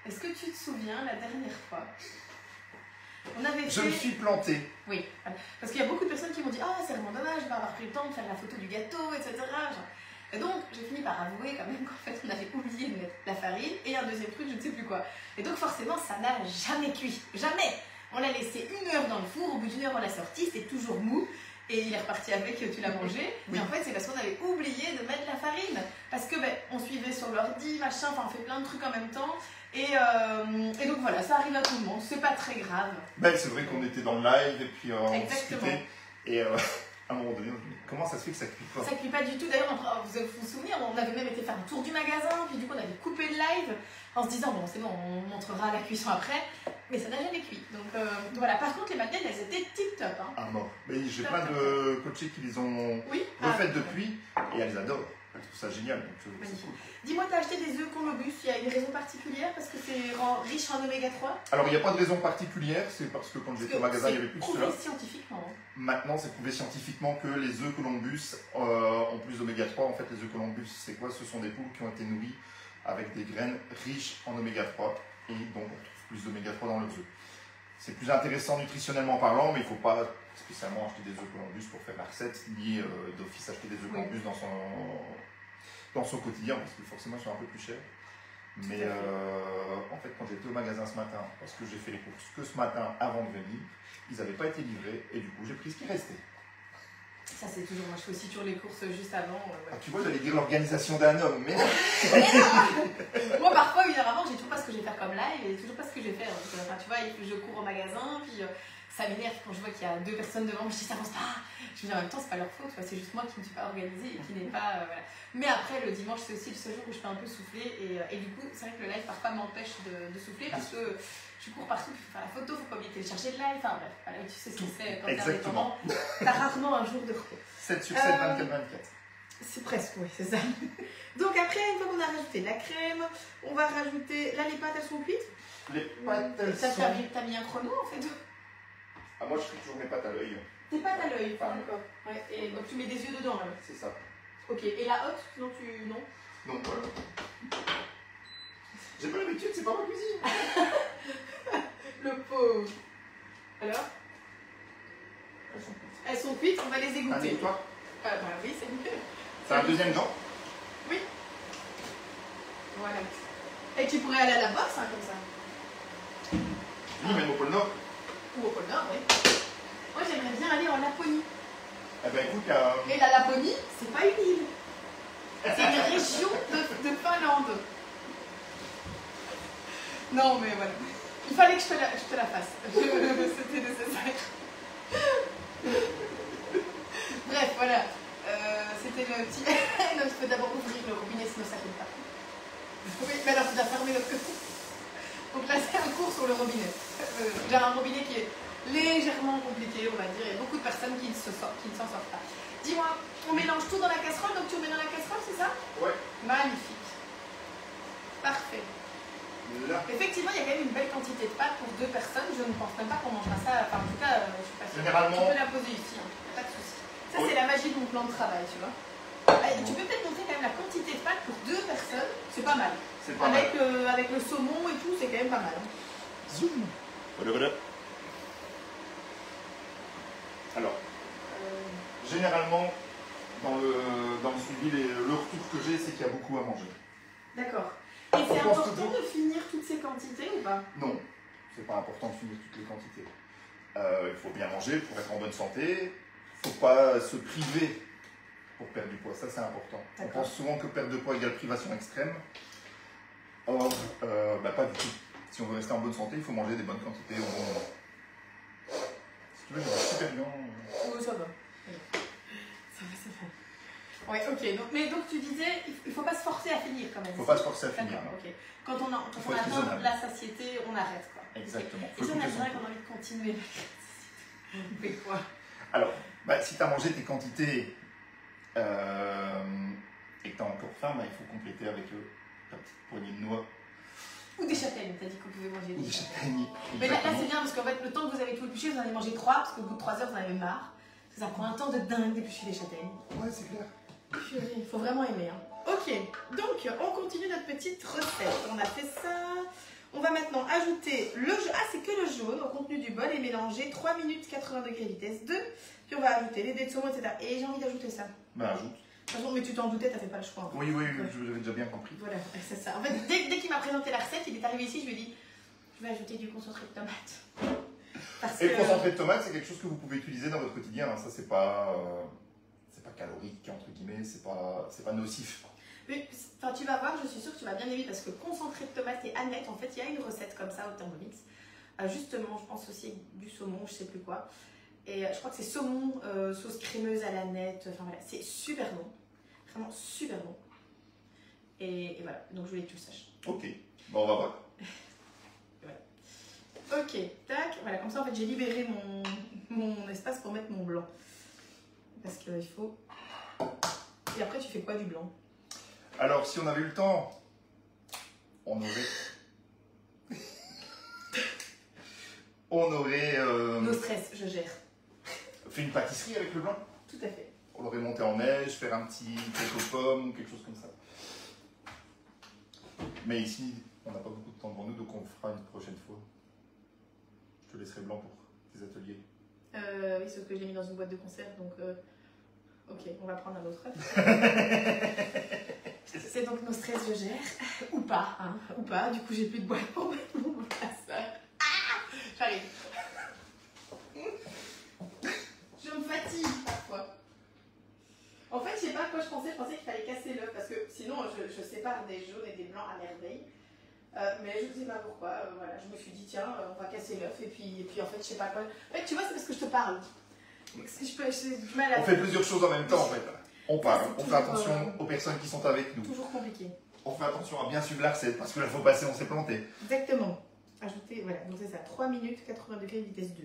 Est-ce que tu te souviens, la dernière fois, on avait fait... Je me suis plantée. Oui, parce qu'il y a beaucoup de personnes qui m'ont dit « Ah, c'est vraiment dommage, je vais pas avoir pris le temps de faire la photo du gâteau, etc. » Et donc, j'ai fini par avouer quand même qu'en fait, on avait oublié de mettre la farine et un deuxième truc, je ne sais plus quoi. Et donc, forcément, ça n'a jamais cuit. Jamais. On l'a laissé 1 heure dans le four, au bout d'1 heure, on l'a sorti, c'était toujours mou. Et il est reparti avec, tu l'as mangé. Oui. Mais en fait, c'est parce qu'on avait oublié de mettre la farine. Parce que on suivait sur l'ordi, machin, enfin, on fait plein de trucs en même temps. Et donc voilà, ça arrive à tout le monde, c'est pas très grave. Ben, c'est vrai qu'on était dans le live et puis on Exactement. discutait. Et à un moment donné, on se dit, comment ça se fait que ça cuit pas? Ça cuit pas du tout. D'ailleurs, vous vous souvenez, on avait même été faire un tour du magasin, puis du coup, on avait coupé le live en se disant, bon, c'est bon, on montrera la cuisson après. Mais ça n'a jamais cuit. Donc voilà, par contre, les madeleines, elles étaient tip-top. Hein. Ah mort. Mais j'ai plein de coachés qui les ont refaites depuis et elles adorent. Elles trouvent ça génial. Donc c'est cool. Dis-moi, tu as acheté des œufs Columbus, il y a une raison particulière parce que c'est riche en oméga 3? Alors il n'y a pas de raison particulière, c'est parce que quand j'étais au magasin, il n'y avait plus de cela. C'est prouvé scientifiquement. Maintenant, c'est prouvé scientifiquement que les œufs Columbus ont plus d'oméga 3. En fait, les œufs Columbus, c'est quoi? Ce sont des poules qui ont été nourries avec des graines riches en oméga 3 et donc on trouve plus d'oméga 3 dans leurs œufs. C'est plus intéressant nutritionnellement parlant, mais il ne faut pas spécialement acheter des œufs Columbus pour faire la recette, ni d'office acheter des œufs Columbus dans son quotidien, parce que forcément ils sont un peu plus chers. Mais en fait, quand j'étais au magasin ce matin, parce que j'ai fait les courses que ce matin avant de venir, ils n'avaient pas été livrés et du coup j'ai pris ce qui restait. Ça c'est toujours, moi je fais aussi toujours les courses juste avant. Ah, tu vois, j'allais dire l'organisation d'un homme, mais moi parfois, 1 heure avant, j'ai toujours pas ce que je vais faire comme live et toujours pas ce que je vais faire. Enfin, tu vois, je cours au magasin, puis ça m'énerve quand je vois qu'il y a 2 personnes devant moi, je dis ça avance pas. Je me dis en même temps, c'est pas leur faute, c'est juste moi qui ne suis pas organisée et qui n'est pas. Voilà. Mais après, le dimanche, c'est aussi le seul jour où je peux un peu souffler et du coup, c'est vrai que le live parfois m'empêche de souffler parce que je cours partout, il faut faire la photo, il faut pas oublier de télécharger le live. Enfin bref, voilà, tu sais ce que c'est quand t'es indépendant. T'as rarement un jour de repos. 7 sur 7, 24-24. C'est presque, oui, c'est ça. Donc après, une fois qu'on a rajouté la crème, on va rajouter. Là, les pâtes, elles sont cuites? Les pâtes, elles sont... T'as mis un chrono en fait? Ah, moi je fais toujours mes pâtes à l'œil. Tes pâtes à l'œil, d'accord. Ouais, et donc tu mets des yeux dedans là. C'est ça. Ok, et la haute, non, non? Non, voilà. J'ai pas l'habitude, c'est pas ma cuisine. Le pauvre. Alors? Elles sont cuites. Elles sont cuites, on va les égoutter. Allez, toi. Bah oui, c'est mieux. C'est un deuxième gant? Oui. Voilà. Et tu pourrais aller à la boxe, hein, comme ça. Oui, même au pôle Nord. Ou au pôle Nord, oui. Moi, j'aimerais bien aller en Laponie. Eh ben écoute, Et la Laponie, c'est pas une île. C'est une région de Finlande. Non, mais voilà. Il fallait que je te la fasse. C'était nécessaire. Bref, voilà. C'était le petit... Non, il faut d'abord ouvrir le robinet, sinon ça ne fait pas. Oui, mais alors tu dois fermer l'autre côté. Donc là, c'est un cours sur le robinet. J'ai un robinet qui est légèrement compliqué, on va dire. Il y a beaucoup de personnes qui ne s'en sortent pas. Dis-moi, on mélange tout dans la casserole, donc tu remets dans la casserole, c'est ça? Ouais. Magnifique. Parfait. Là. Effectivement, il y a quand même une belle quantité de pâtes pour 2 personnes. Je ne pense même pas qu'on mangera ça. Enfin, en tout cas, je suis pas sûre. Généralement. Tu peux la poser ici, il n'y a pas de souci. Ça, oui. c'est la magie de mon plan de travail, tu vois. Tu peux peut-être montrer quand même la quantité de pâtes pour 2 personnes. C'est pas mal. C'est pas mal. Avec le saumon et tout, c'est quand même pas mal. Hein. Zoom. Voilà. Alors, généralement, dans le suivi, le retour que j'ai, c'est qu'il y a beaucoup à manger. D'accord. Et c'est important de finir toutes ces quantités ou pas? Non, c'est pas important de finir toutes les quantités. Il faut bien manger pour être en bonne santé. Il ne faut pas se priver pour perdre du poids. Ça, c'est important. On pense souvent que perdre de poids égale privation extrême. Or, pas du tout. Si on veut rester en bonne santé, il faut manger des bonnes quantités au bon moment. Si tu veux, j'ai super bien. Oh, ça va. Ça va. Oui, ok. Donc tu disais, il ne faut pas se forcer à finir quand même. Il ne faut pas se forcer à finir. Okay. Quand on atteint la satiété, on arrête. Quoi. Exactement. Okay. Et si on a besoin qu'on a envie de continuer, on fait quoi? Alors, si tu as mangé tes quantités et que tu as encore faim, il faut compléter avec ta petite poignée de noix. Ou des châtaignes, tu as dit qu'on pouvait manger des châtaignes. Mais là c'est bien parce qu'en fait, le temps que vous avez tout épluché, vous en avez mangé 3, parce qu'au bout de 3 heures, vous en avez marre. Parce que ça prend un temps de dingue d'éplucher les châtaignes. Ouais, c'est clair. Il faut vraiment aimer. Hein. Ok, donc on continue notre petite recette. On a fait ça. On va maintenant ajouter le jaune. Ah, c'est que le jaune au contenu du bol et mélanger 3 minutes 80 degrés vitesse 2. Puis on va ajouter les dés de saumon, etc. Et j'ai envie d'ajouter ça. Ajoute. De toute façon, mais tu t'en doutais, t'as fait pas le choix. Oui, j'avais déjà bien compris. Voilà, c'est ça. En fait, dès qu'il m'a présenté la recette, il est arrivé ici, je lui ai dit, je vais ajouter du concentré de tomate. Et le concentré de tomate, c'est quelque chose que vous pouvez utiliser dans votre quotidien. Ça, c'est pas calorique, entre guillemets, c'est pas nocif. Mais, enfin, tu vas voir, je suis sûre que tu vas bien aimer parce que concentré de tomate et aneth, en fait, il y a une recette comme ça au Thermomix. Justement, je pense aussi avec du saumon, je sais plus quoi. Et je crois que c'est saumon, sauce crémeuse à l'aneth. Enfin voilà, c'est super bon. Vraiment super bon. Et voilà, donc je voulais que tu le saches. Ok, bon, on va voir. Voilà. Ok, tac. Voilà, comme ça, en fait, j'ai libéré mon espace pour mettre mon blanc. Parce qu'il faut... Et après, tu fais quoi du blanc? Alors, si on avait eu le temps, on aurait... Nos stress, je gère. Fait une pâtisserie avec le blanc. Tout à fait. On l'aurait monté en neige, faire un petit cake aux pommes ou quelque chose comme ça. Mais ici, on n'a pas beaucoup de temps devant nous, donc on le fera une prochaine fois. Je te laisserai blanc pour tes ateliers. Oui, sauf que j'ai mis dans une boîte de conserve, donc... Ok, on va prendre un autre œuf. C'est donc nos stress, je gère. Ou pas, hein. Ou pas. Du coup, j'ai plus de boîte pour mettre mon brasseur. Ah, j'arrive. Je me fatigue parfois. En fait, je sais pas à quoi je pensais qu'il fallait casser l'œuf parce que sinon je sépare des jaunes et des blancs à merveille. Mais je ne sais pas pourquoi. Voilà, je me suis dit tiens, on va casser l'œuf et puis en fait, je sais pas quoi. En fait, tu vois, c'est parce que je te parle. J'ai du mal à... On fait plusieurs choses en même temps en fait. On parle, on fait attention aux personnes qui sont avec nous. Toujours compliqué. On fait attention à bien suivre la recette parce que la fois passée, on s'est planté. Exactement. Ajouter, voilà, donc c'est ça, 3 minutes, 80 degrés, vitesse 2.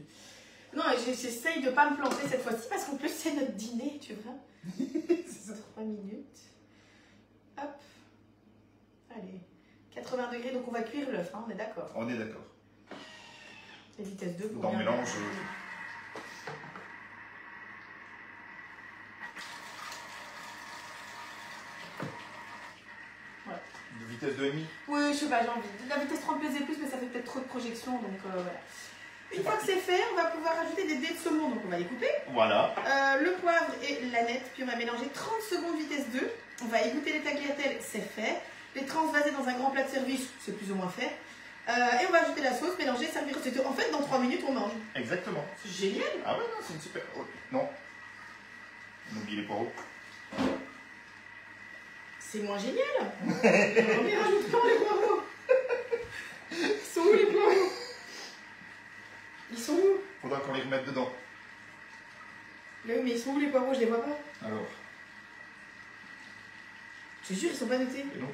Non, j'essaye de ne pas me planter cette fois-ci parce qu'en plus c'est notre dîner, tu vois. C'est ça. 3 minutes. Hop. Allez. 80 degrés, donc on va cuire l'œuf, hein, on est d'accord. On est d'accord. Et vitesse 2 pour Dans le bien... mélange. Voilà. De vitesse 2,5. Oui, je sais pas, j'ai envie. La vitesse 30 plaisait plus, mais ça fait peut-être trop de projections, donc voilà. Une fois que c'est fait, on va pouvoir ajouter des dés de saumon, donc on va les couper. Voilà. Le poivre et l'aneth, puis on va mélanger 30 secondes vitesse 2. On va égoutter les tagliatelles, c'est fait. Les transvaser dans un grand plat de service, c'est plus ou moins fait. Et on va ajouter la sauce, mélanger, servir. En fait, dans 3 minutes, on mange. Exactement. C'est génial. Ah ouais, non, c'est une super... Oh, non. On oublie les poireaux. C'est moins génial. On y rajoute quand les poireaux? Ils sont où les poireaux? Ils sont où? Faudra qu'on les remette dedans. Là, mais ils sont où les poireaux? Je les vois pas. Alors. Je te jure, ils sont pas notés. Et non.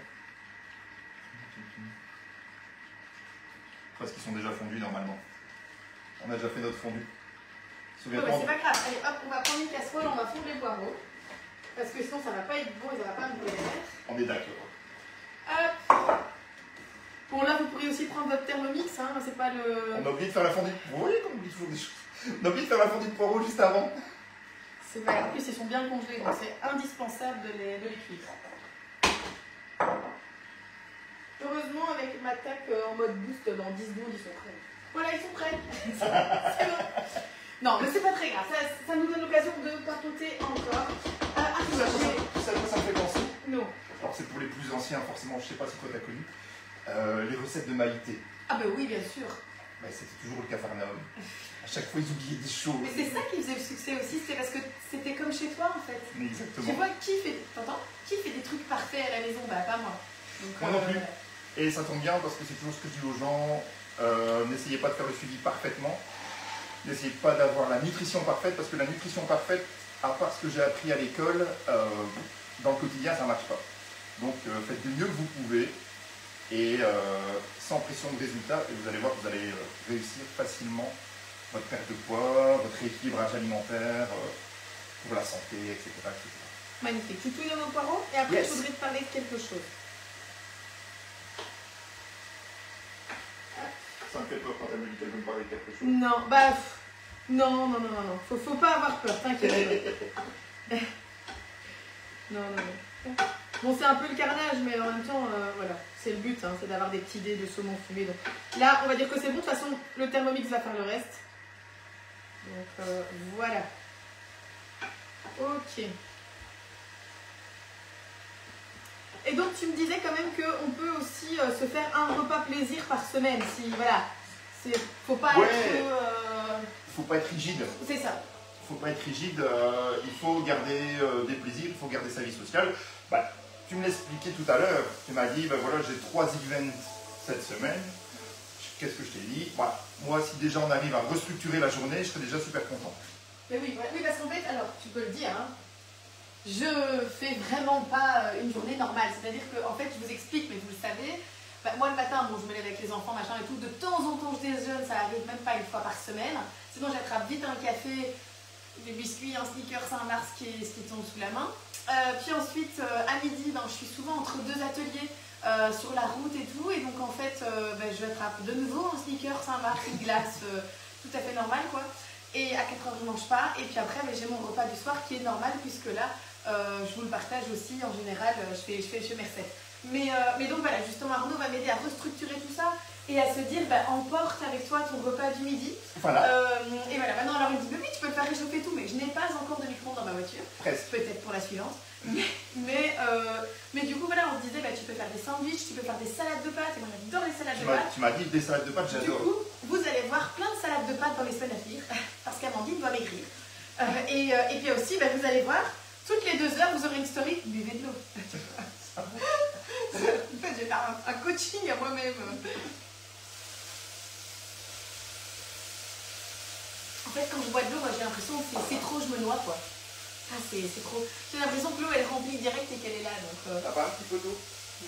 Parce qu'ils sont déjà fondus normalement. On a déjà fait notre fondu. Ouais, bah, c'est pas grave. Allez, hop, on va prendre une casserole, on va fondre les poireaux. Parce que sinon, ça va pas être bon et ça va pas me plaire. On est d'accord. Hop. Bon, là, vous pourriez aussi prendre votre Thermomix, hein. C'est pas le... On a oublié de faire la fondue. Vous voyez comme il faut des choses. On a oublié de faire la fondue de poireaux juste avant. C'est vrai. En plus, ils sont bien congelés, donc c'est indispensable de les cuire. Heureusement, avec ma tac en mode boost, dans 10 secondes, ils sont prêts. Voilà, ils sont prêts. C'est bon. Non, mais c'est pas très grave. Ça nous donne l'occasion de papoter encore. Ça me fait penser. Non. Alors, c'est pour les plus anciens, forcément, je sais pas si toi t'as connu. Les recettes de Maïté. Ah, bah oui, bien sûr. Mais c'était toujours le Capharnaüm. À chaque fois, ils oubliaient des choses. Mais c'est ça qui faisait le succès aussi, c'est parce que c'était comme chez toi en fait. Exactement. Tu vois, qui fait des trucs parfaits à la maison? Bah, pas moi. Donc, moi non plus. Et ça tombe bien parce que c'est toujours ce que je dis aux gens. N'essayez pas de faire le suivi parfaitement. N'essayez pas d'avoir la nutrition parfaite parce que la nutrition parfaite, à part ce que j'ai appris à l'école, dans le quotidien, ça ne marche pas. Donc faites du mieux que vous pouvez et sans pression de résultat. Et vous allez voir que vous allez réussir facilement votre perte de poids, votre rééquilibrage alimentaire, pour la santé, etc. etc. Magnifique. Tu touilles dans nos poireaux et après, yes. Je voudrais te parler de quelque chose. Ça me fait peur quand elle me dit qu'elle veut me parler de quelque chose. Non, bah... Non. Faut pas avoir peur, t'inquiète. Non. Bon, c'est un peu le carnage, mais en même temps, voilà. C'est le but, hein, c'est d'avoir des petits dés de saumon fumé. Donc, là, on va dire que c'est bon. De toute façon, le Thermomix va faire le reste. Donc, voilà. Ok. Et donc tu me disais quand même qu'on peut aussi se faire un repas plaisir par semaine. Si voilà, faut pas être faut pas être rigide. C'est ça. Il faut pas être rigide, il faut garder des plaisirs, il faut garder sa vie sociale. Bah, tu me l'expliquais tout à l'heure, tu m'as dit, ben voilà, j'ai 3 events cette semaine. Qu'est-ce que je t'ai dit? Bah, moi, si déjà on arrive à restructurer la journée, je serais déjà super content. Mais oui, voilà. Oui, parce qu'en fait, alors, tu peux le dire, hein, je fais vraiment pas une journée normale. C'est-à-dire que, en fait, je vous explique, mais vous le savez, bah, moi le matin, bon, je me lève avec les enfants, machin et tout. De temps en temps, je déjeune, ça arrive même pas une fois par semaine. Sinon, j'attrape vite un café, des biscuits, un sneaker, Saint-Mars ce qui tombe sous la main. Puis ensuite, à midi, ben, je suis souvent entre 2 ateliers sur la route et tout. Et donc, en fait, je attrape de nouveau un sneaker, Saint-Mars, une glace, tout à fait normal, quoi. Et à 4 heures, je ne mange pas. Et puis après, j'ai mon repas du soir qui est normal, puisque là, je vous le partage aussi. En général, je fais chez Merced. Mais donc voilà, justement, Arnaud va m'aider à restructurer tout ça et à se dire, emporte avec toi ton repas du midi. Voilà. Et voilà, maintenant, alors il me dit, oui, tu peux le faire réchauffer tout, mais je n'ai pas encore de micro-ondes dans ma voiture. Presque. Peut-être pour la suivante. Mais du coup, voilà, on se disait, tu peux faire des sandwichs, tu peux faire des salades de pâtes. Et moi, j'adore les salades de pâtes. Tu m'as dit des salades de pâtes, j'adore. Du coup, vous allez voir plein de salades de pâtes dans les semaines à venir, parce qu'Amandine doit maigrir. Et puis aussi, vous allez voir, toutes les 2 heures, vous aurez une story, buvez de l'eau. En fait, je vais faire un coaching à moi-même. En fait, quand je bois de l'eau, moi j'ai l'impression que c'est trop, je me noie, quoi. Ah, c'est trop. J'ai l'impression que l'eau, elle remplit direct et qu'elle est là. Donc, T'as pas un petit peu d'eau?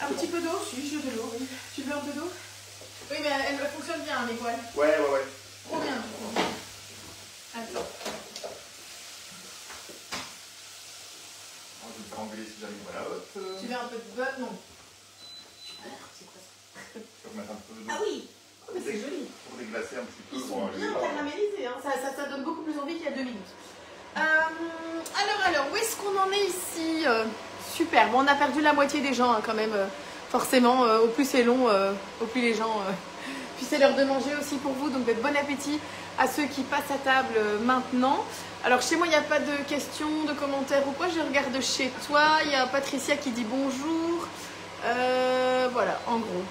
Un petit peu d'eau? Si, j'ai de l'eau, oui. Tu veux un peu d'eau? Oui, mais elle fonctionne bien, mes poils. Ouais. Trop bien, du coup. Attends. Je vais me faire engueuler si j'arrive à la haute. Tu veux un peu de beurre? Non. Du beurre, c'est quoi ça? Je vais remettre un peu d'eau. Ah oui! Oh, mais c'est joli. Pour déglacer un petit peu. Ils sont bien caramélisés, hein. Ça donne beaucoup plus envie qu'il y a 2 minutes. Alors, où est-ce qu'on en est ici? Super, bon, on a perdu la moitié des gens, hein, quand même. Forcément, au plus c'est long, au plus les gens... Puis c'est l'heure de manger aussi pour vous, donc bon appétit à ceux qui passent à table maintenant. Alors chez moi, il n'y a pas de questions, de commentaires ou quoi. Je regarde chez toi. Il y a Patricia qui dit bonjour. Voilà, en gros.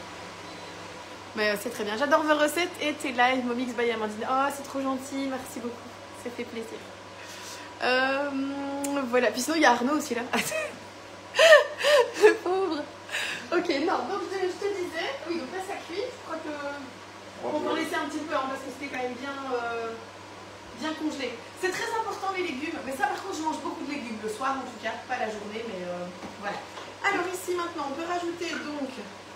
Mais c'est très bien. J'adore vos recettes et tes lives. Momix by Amandine. Oh, c'est trop gentil. Merci beaucoup. Ça fait plaisir. Voilà. Puis sinon, il y a Arnaud aussi là. Le pauvre. Ok, non. Donc je te disais. Oui, donc là, ça cuit. Je crois que... On va en laisser un petit peu, hein, parce que c'était quand même bien congelé. C'est très important les légumes, mais ça par contre je mange beaucoup de légumes, le soir en tout cas, pas la journée, mais voilà. Alors ici maintenant, on peut rajouter donc...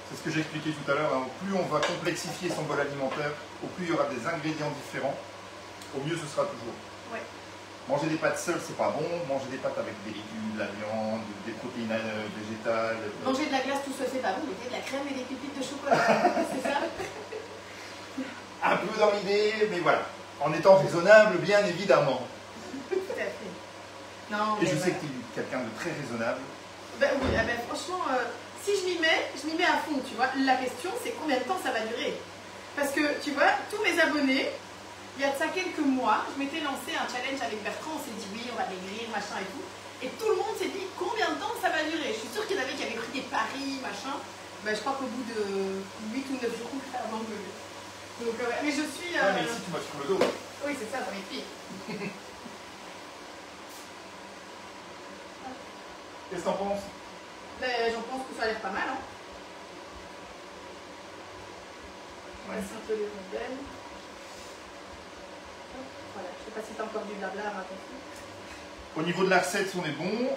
C'est ce que j'ai expliqué tout à l'heure, hein. Au plus on va complexifier son bol alimentaire, au plus il y aura des ingrédients différents, au mieux ce sera toujours. Ouais. Manger des pâtes seules, c'est pas bon. Manger des pâtes avec des légumes, de la viande, des protéines végétales. Manger de la glace tout seul, c'est pas bon, mettez de la crème et des pépites de chocolat, c'est ça? Un peu dans l'idée, mais voilà. En étant raisonnable, bien évidemment. Tout à fait. Non, et je voilà. sais que tu es quelqu'un de très raisonnable. Oui, franchement, si je m'y mets à fond, tu vois. La question, c'est combien de temps ça va durer? Parce que, tu vois, tous mes abonnés, il y a de ça quelques mois, je m'étais lancé un challenge avec Bertrand, on s'est dit oui, on va maigrir, machin et tout. Et tout le monde s'est dit combien de temps ça va durer. Je suis sûre qu'il y en avait qui avaient pris des paris, machin. Je crois qu'au bout de 8 ou 9 jours, ça va m'engueuler. Donc, mais je suis... mais ici, tu m'as sur le dos. Oui, c'est ça, ça va être pire. Qu'est-ce que t'en penses? J'en pense que ça a l'air pas mal. Hein. On va laisser un peu les rondelles. Voilà, je sais pas si t'as encore du blabla à raconter. Au niveau de la recette, on est bon.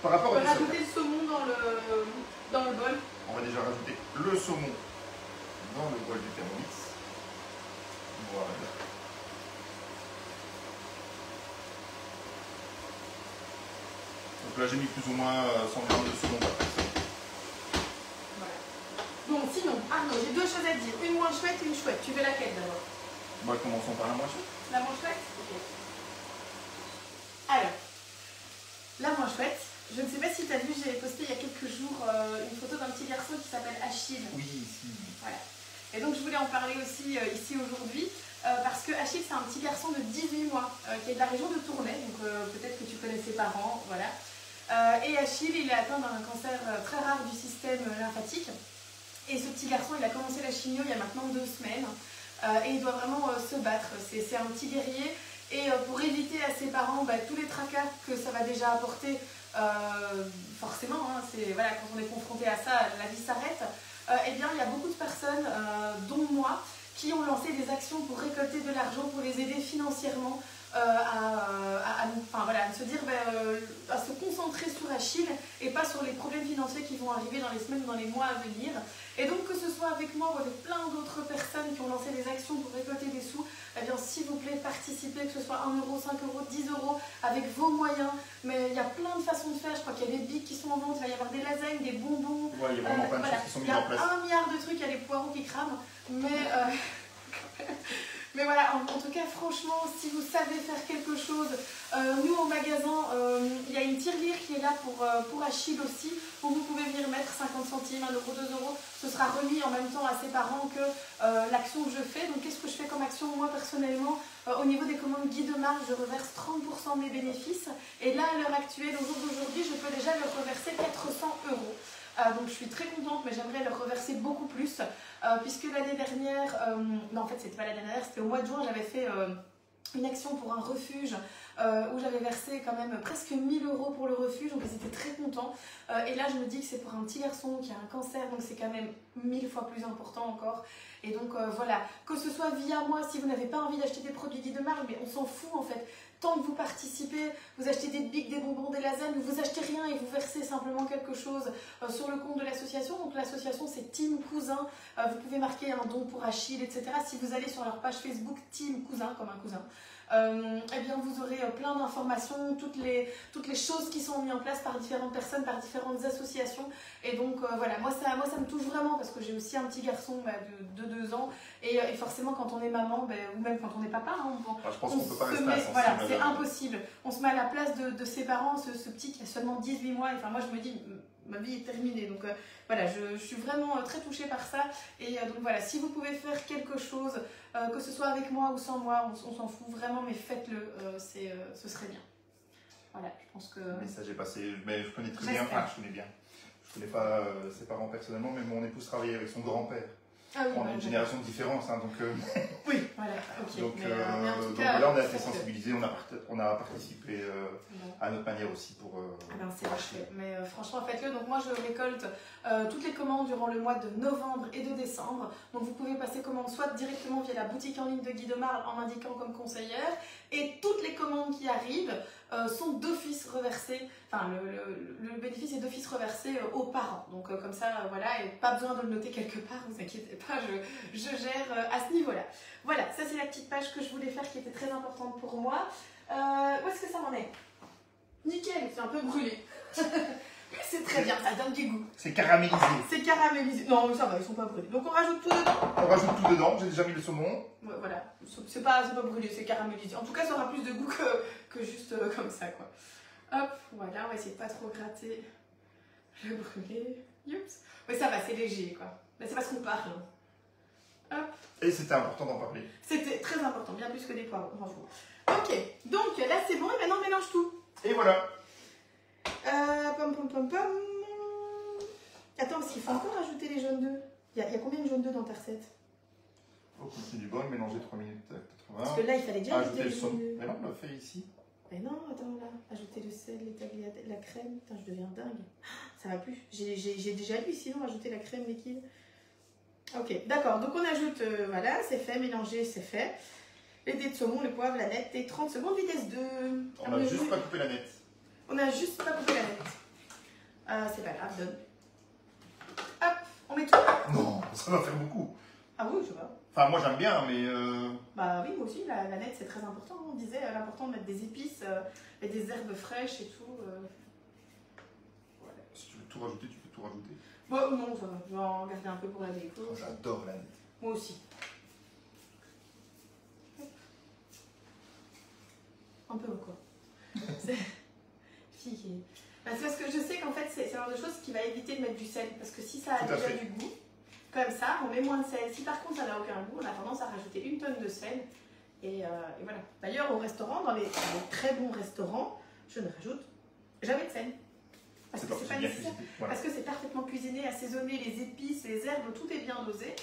Par rapport on à va rajouter le saumon dans le bol. On va déjà rajouter le saumon dans le bol du Thermomix. Voilà. Donc là j'ai mis plus ou moins 100 grammes de saumon par personne. Voilà. Bon, sinon, Arnaud, j'ai 2 choses à te dire. Une moins chouette et une chouette. Tu veux laquelle d'abord? Commençons par la moins chouette. La moins chouette? Ok. Alors, la moins chouette. Je ne sais pas si tu as vu, j'ai posté il y a quelques jours une photo d'un petit garçon qui s'appelle Achille. Oui, si. Voilà. Et donc je voulais en parler aussi ici aujourd'hui parce que Achille c'est un petit garçon de 18 mois qui est de la région de Tournai, donc peut-être que tu connais ses parents, voilà. Et Achille il est atteint d'un cancer très rare du système lymphatique. Et ce petit garçon il a commencé la chimio il y a maintenant 2 semaines. et il doit vraiment se battre. C'est un petit guerrier et pour éviter à ses parents tous les tracas que ça va déjà apporter, forcément, hein, voilà, quand on est confronté à ça, la vie s'arrête. Eh bien, il y a beaucoup de personnes, dont moi, qui ont lancé des actions pour récolter de l'argent, pour les aider financièrement à se dire, à se concentrer sur Achille et pas sur les problèmes financiers qui vont arriver dans les semaines ou dans les mois à venir. Et donc, que ce soit avec moi ou avec plein d'autres personnes qui ont lancé des actions pour récolter des sous, eh bien, s'il vous plaît, participez, que ce soit 1 euro, 5 euros, 10 euros, avec vos moyens. Mais il y a plein de façons de faire. Je crois qu'il y a des bics qui sont en vente, il va y avoir des lasagnes, des bonbons. Ouais, il y a vraiment plein de choses qui sont mises en place. Il y a 1 milliard de trucs, il y a les poireaux qui crament. Mais voilà, en tout cas, franchement, si vous savez faire quelque chose, nous au magasin, il y a une tirelire qui est là pour Achille aussi, où vous pouvez venir mettre 50 centimes, 1 euro, 2 euros. Ce sera remis en même temps à ses parents que l'action que je fais. Donc, qu'est-ce que je fais comme action? Moi, personnellement, au niveau des commandes Guy de Marche, je reverse 30% de mes bénéfices. Et là, à l'heure actuelle, au jour d'aujourd'hui, je peux déjà leur reverser 400 euros. Donc je suis très contente, mais j'aimerais leur reverser beaucoup plus, puisque l'année dernière, non en fait c'était pas l'année dernière, c'était au mois de juin, j'avais fait une action pour un refuge où j'avais versé quand même presque 1 000 euros pour le refuge, donc ils étaient très contents. Et là je me dis que c'est pour un petit garçon qui a un cancer, donc c'est quand même 1000 fois plus important encore. Et donc voilà, que ce soit via moi, si vous n'avez pas envie d'acheter des produits dits de marque, mais on s'en fout en fait. Tant que vous participez, vous achetez des bics, des bonbons, des lasagnes, vous achetez rien et vous versez simplement quelque chose sur le compte de l'association. Donc l'association c'est Team Cousin, vous pouvez marquer un don pour Achille, etc. Si vous allez sur leur page Facebook Team Cousin, comme un cousin, eh bien vous aurez plein d'informations, toutes les choses qui sont mises en place par différentes personnes, par différentes associations. Et donc voilà, moi ça me touche vraiment parce que j'ai aussi un petit garçon de 2 ans et forcément quand on est maman, ou même quand on est papa, hein, je pense qu'on peut pas rester insensible. Voilà, c'est impossible. On se met à la place de ses parents, ce petit qui a seulement 18 mois. Enfin moi je me dis, ma vie est terminée. Donc voilà, je suis vraiment très touchée par ça. Et donc voilà, si vous pouvez faire quelque chose, que ce soit avec moi ou sans moi, on s'en fout vraiment, mais faites-le, ce serait bien. Voilà, je pense que... Le message est passé, mais je connais très bien, enfin je connais bien. Je connais pas ses parents personnellement, mais mon épouse travaillait avec son grand-père. Ah oui, on a une génération de différence, hein, donc... oui, voilà, ok. Donc, mais en tout donc cas, là, on a été sensibilisés, on a participé à notre manière aussi pour... c'est parfait, mais franchement, faites-le. Donc moi, je récolte toutes les commandes durant le mois de novembre et de décembre. Donc vous pouvez passer commande soit directement via la boutique en ligne de Guy de Marle en m'indiquant comme conseillère, et toutes les commandes qui arrivent sont d'office reversées, enfin le bénéfice est d'office reversé aux parents. Donc comme ça, voilà, et pas besoin de le noter quelque part, vous inquiétez pas, je gère à ce niveau-là. Voilà, ça c'est la petite page que je voulais faire qui était très importante pour moi. Où est-ce que ça en est? Nickel, c'est un peu brûlé. C'est très bien, ça donne du goût. C'est caramélisé. C'est caramélisé. Non, mais ça va, ils sont pas brûlés. Donc on rajoute tout dedans. On rajoute tout dedans, j'ai déjà mis le saumon. Ouais, voilà, c'est pas brûlé, c'est caramélisé. En tout cas, ça aura plus de goût que juste comme ça, quoi. Hop, voilà, on va essayer de pas trop gratter le brûlé. Youps. Mais ça va, c'est léger, quoi. Mais c'est parce qu'on parle. Hop. Et c'était important d'en parler. C'était très important, bien plus que des poivrons, on s'en fout. Ok, donc là c'est bon et maintenant on mélange tout. Et voilà. Attends, parce qu'il faut encore ajouter les jaunes d'œufs. Il y a combien de jaunes d'œufs dans ta recette? Faut continuer du bol, mélanger 3 minutes 80. Parce que là il fallait déjà ajouter le saumon. Mais non, on l'a fait ici. Mais non, attends là. Ajouter le sel, les tagliatelles, la crème. Putain, je deviens dingue. Ça va plus. J'ai déjà lu sinon ajouter la crème liquide. Ok, d'accord. Donc on ajoute, voilà, c'est fait, mélanger, c'est fait. Les dés de saumon, le poivre, la nette et 30 secondes vitesse 2. On n'a juste pas coupé la nette. On n'a juste pas coupé la nette. C'est pas grave, donne. Hop, on met tout. Non, ça va faire beaucoup. Ah oui, je vois. Enfin, moi j'aime bien, mais... Bah oui, moi aussi, la nette c'est très important. On disait l'important de mettre des épices et des herbes fraîches et tout. Voilà. Si tu veux tout rajouter, tu peux tout rajouter. Bon, non, ça va. Je vais en garder un peu pour la déco. Oh, j'adore la nette. Moi aussi. Un peu encore. C'est parce que je sais qu'en fait c'est le genre de choses qui va éviter de mettre du sel. Parce que si ça a déjà du goût, comme ça, on met moins de sel. Si par contre ça n'a aucun goût, on a tendance à rajouter 1 tonne de sel. Et voilà. D'ailleurs au restaurant, dans les très bons restaurants, je ne rajoute jamais de sel. Parce que c'est pas nécessaire. Voilà. Parce que c'est parfaitement cuisiné, assaisonné, les épices, les herbes, tout est bien dosé.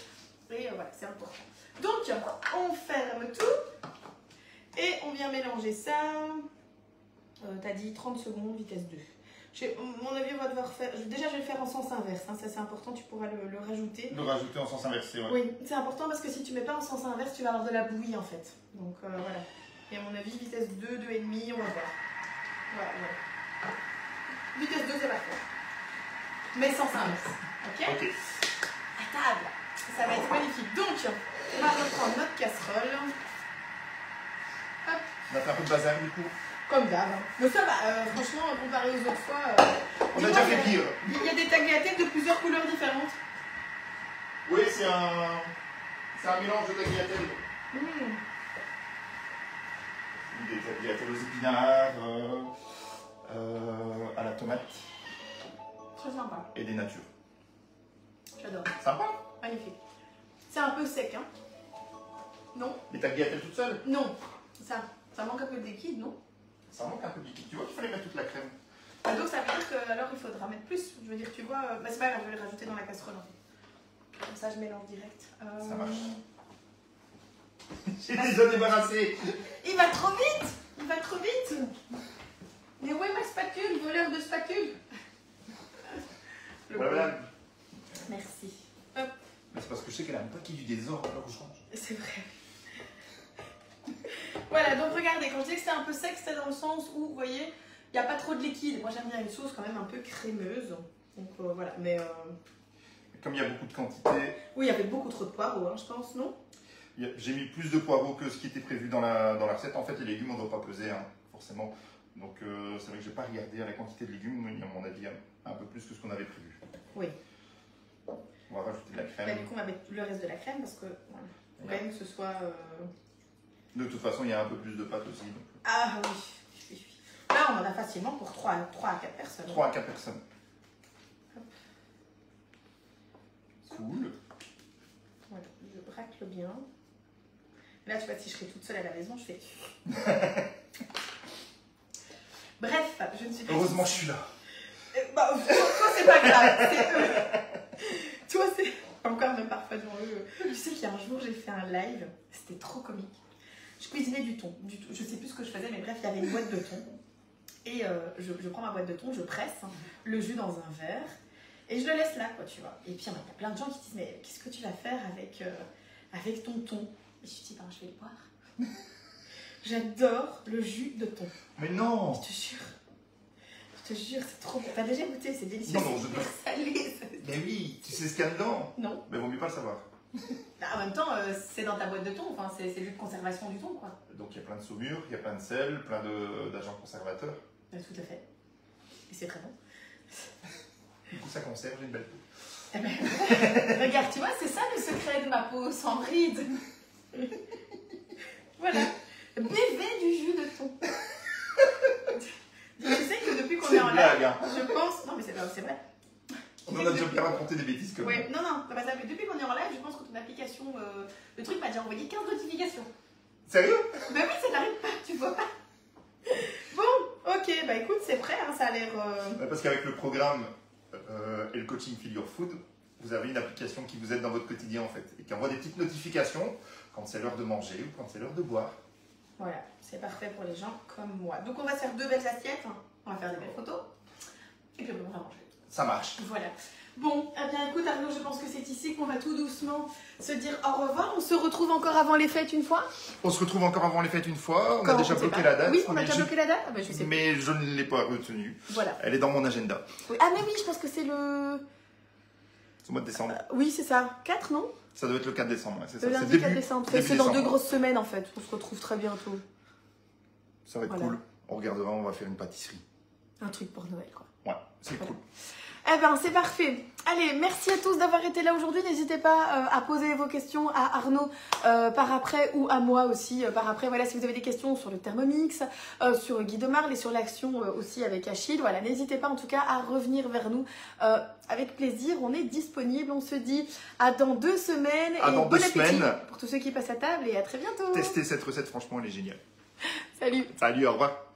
Et voilà, c'est important. Donc, on ferme tout. Et on vient mélanger ça. T'as dit 30 secondes, vitesse 2. Mon avis, on va devoir faire... Déjà, je vais le faire en sens inverse. Hein, ça, c'est important, tu pourras le rajouter. Le rajouter en sens inversé, ouais. Oui, c'est important parce que si tu mets pas en sens inverse, tu vas avoir de la bouillie, en fait. Donc, voilà. Et à mon avis, vitesse 2, 2,5, on va voir. Voilà. Vitesse 2, c'est parfait. Mais sens inverse. Ok. À table. Ça va être magnifique. Donc, on va reprendre notre casserole. Hop. On a fait un peu de bazar du coup. Comme d'hab. Mais ça va, franchement, comparé aux autres fois. On a déjà fait pire. Il y a des tagliatelles de plusieurs couleurs différentes. Oui, c'est un mélange de tagliatelles. Des tagliatelles aux épinards, à la tomate. Très sympa. Et des natures. J'adore. Sympa. Magnifique. C'est un peu sec, hein? Non? Les tagliatelles toutes seules? Non. Ça manque un peu de liquide, non? Ça manque un peu de liquide. Tu vois qu'il fallait mettre toute la crème. Donc ça veut dire que alors il faudra mettre plus. Je veux dire, tu vois, c'est pas grave, je vais le rajouter dans la casserole en fait. Comme ça, je mélange direct. Ça marche. J'ai déjà débarrassé. Il va trop vite. Il va trop vite. Mais où est ma spatule, voleur de spatule? Voilà. Merci. Hop. Mais c'est parce que je sais qu'elle a pas qu'il y ait du désordre alors que je range. C'est vrai. Voilà, donc regardez, quand je dis que c'était un peu sec, c'était dans le sens où, vous voyez, il n'y a pas trop de liquide. Moi, j'aime bien une sauce quand même un peu crémeuse. Donc voilà, mais... Comme il y a beaucoup de quantité... Oui, il y avait beaucoup trop de poireaux, hein, je pense, non? J'ai mis plus de poireaux que ce qui était prévu dans la recette. En fait, les légumes, on ne doit pas peser, hein, forcément. Donc, c'est vrai que je n'ai pas regardé à la quantité de légumes, mais à mon avis, un peu plus que ce qu'on avait prévu. Oui. On va rajouter de la crème. Bah, du coup, on va mettre le reste de la crème parce que, voilà, faut quand même que ce soit... De toute façon, il y a un peu plus de pâte aussi. Donc... Ah oui. Là, on en a facilement pour 3 à 4 personnes. 3 à 4 personnes. Hop. Cool. Voilà, je braque bien. Là, tu vois, si je serais toute seule à la maison, je fais... Bref, je ne suis pas... Heureusement, je suis là. Bah, toi, c'est pas grave, c'est eux. Toi, c'est... Encore même parfois devant eux. Tu sais qu'il y a un jour, j'ai fait un live, c'était trop comique. Je cuisinais du thon. Je sais plus ce que je faisais, mais bref, il y avait une boîte de thon. Et je prends ma boîte de thon, je presse le jus dans un verre et je le laisse là, quoi, tu vois. Et puis, il y a plein de gens qui disent, mais qu'est-ce que tu vas faire avec ton thon? Et je me dis, ben, je vais le boire. J'adore le jus de thon. Mais non! Je te jure, c'est trop bon. T'as déjà goûté, c'est délicieux. Non, je peux. Salé. Mais oui, tu sais ce qu'il y a dedans? Non. Mais vaut mieux pas le savoir. Bah, en même temps, c'est dans ta boîte de thon, enfin, c'est le jus de conservation du thon, quoi. Donc il y a plein de saumure, il y a plein de sel, plein d'agents conservateurs. Tout à fait. Et c'est très bon. Du coup, ça conserve, j'ai une belle peau. Eh ben, regarde, tu vois, c'est ça le secret de ma peau sans rides. Voilà. Buvez du jus de thon. Tu sais que depuis qu'on est en live, hein. je pense... Non, mais c'est vrai. On en a déjà bien raconté des bêtises comme ça. Ouais, non, c'est pas ça. Mais depuis qu'on est en live, je pense que ton application, le truc m'a déjà envoyé 15 notifications. Sérieux? Bah oui, ça n'arrive pas, tu vois pas. Bon, ok, bah écoute, c'est prêt, hein, ça a l'air... Parce qu'avec le programme et le coaching Feel Your Food, vous avez une application qui vous aide dans votre quotidien en fait, et qui envoie des petites notifications quand c'est l'heure de manger ou quand c'est l'heure de boire. Voilà, c'est parfait pour les gens comme moi. Donc on va faire 2 belles assiettes, hein. On va faire des belles photos, et puis on va manger. Ça marche. Voilà. Bon, eh bien écoute Arnaud, je pense que c'est ici qu'on va tout doucement se dire au revoir. On se retrouve encore avant les fêtes une fois. On se retrouve encore avant les fêtes une fois. On a déjà bloqué la date. Oui, on a déjà bloqué la date. Ah bah, je sais mais je ne l'ai pas retenue. Voilà. Elle est dans mon agenda. Oui. Ah mais oui, je pense que c'est le... C'est au mois de décembre. Oui, c'est ça. 4, non? Ça doit être le 4 décembre. Ouais, c'est ça. Le lundi début, 4 décembre. C'est dans 2 grosses semaines en fait. On se retrouve très bientôt. Ça va être cool. On regardera, on va faire une pâtisserie. Un truc pour Noël quoi. Ouais, c'est cool. Eh ben c'est parfait. Allez, merci à tous d'avoir été là aujourd'hui. N'hésitez pas à poser vos questions à Arnaud par après ou à moi aussi par après. Voilà, si vous avez des questions sur le Thermomix, sur Guy de Marle et sur l'action aussi avec Achille, voilà, n'hésitez pas en tout cas à revenir vers nous avec plaisir. On est disponible. On se dit à dans 2 semaines. À dans 2 semaines. Pour tous ceux qui passent à table et à très bientôt. Testez cette recette, franchement, elle est géniale. Salut. Salut, au revoir.